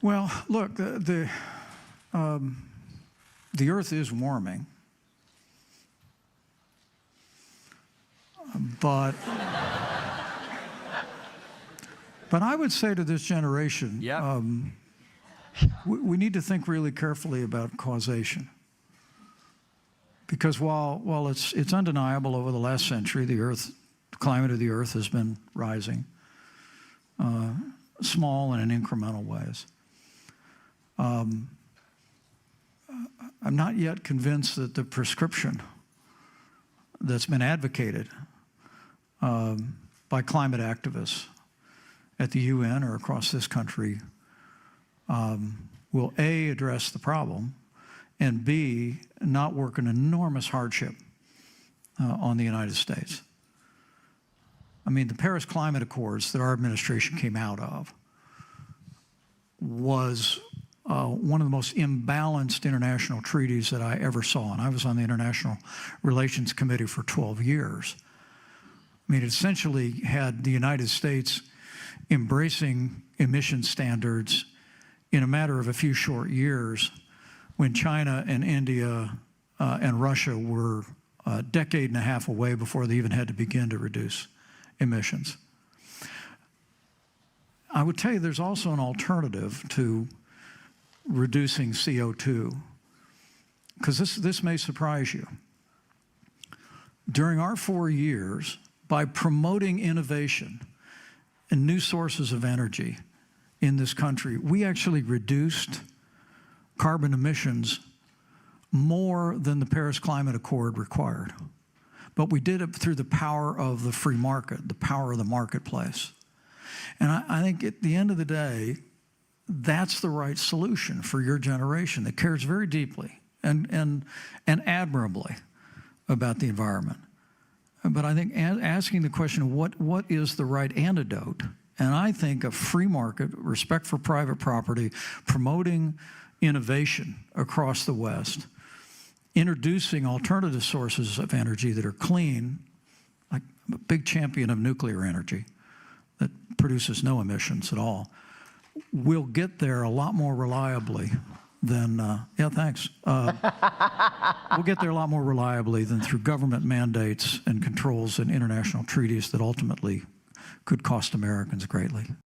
Well, look, the Earth is warming, but I would say to this generation, yep. We need to think really carefully about causation. Because while it's undeniable over the last century, the climate of the Earth has been rising, small and in incremental ways. I'm not yet convinced that the prescription that's been advocated by climate activists at the UN or across this country will A, address the problem, and B, not work an enormous hardship on the United States. I mean, the Paris Climate Accords that our administration came out of was one of the most imbalanced international treaties that I ever saw, and I was on the International Relations Committee for 12 years. I mean, it essentially had the United States embracing emission standards in a matter of a few short years when China and India and Russia were a decade and a half away before they even had to begin to reduce emissions. I would tell you there's also an alternative to reducing CO2, because this may surprise you. During our 4 years, by promoting innovation and new sources of energy in this country, we actually reduced carbon emissions more than the Paris Climate Accord required. But we did it through the power of the free market, the power of the marketplace. And I think at the end of the day, that's the right solution for your generation that cares very deeply and admirably about the environment. But I think asking the question of what is the right antidote, and I think a free market, respect for private property, promoting innovation across the West, introducing alternative sources of energy that are clean, like I'm a big champion of nuclear energy that produces no emissions at all, we'll get there a lot more reliably than, yeah, thanks. We'll get there a lot more reliably than through government mandates and controls and international treaties that ultimately could cost Americans greatly.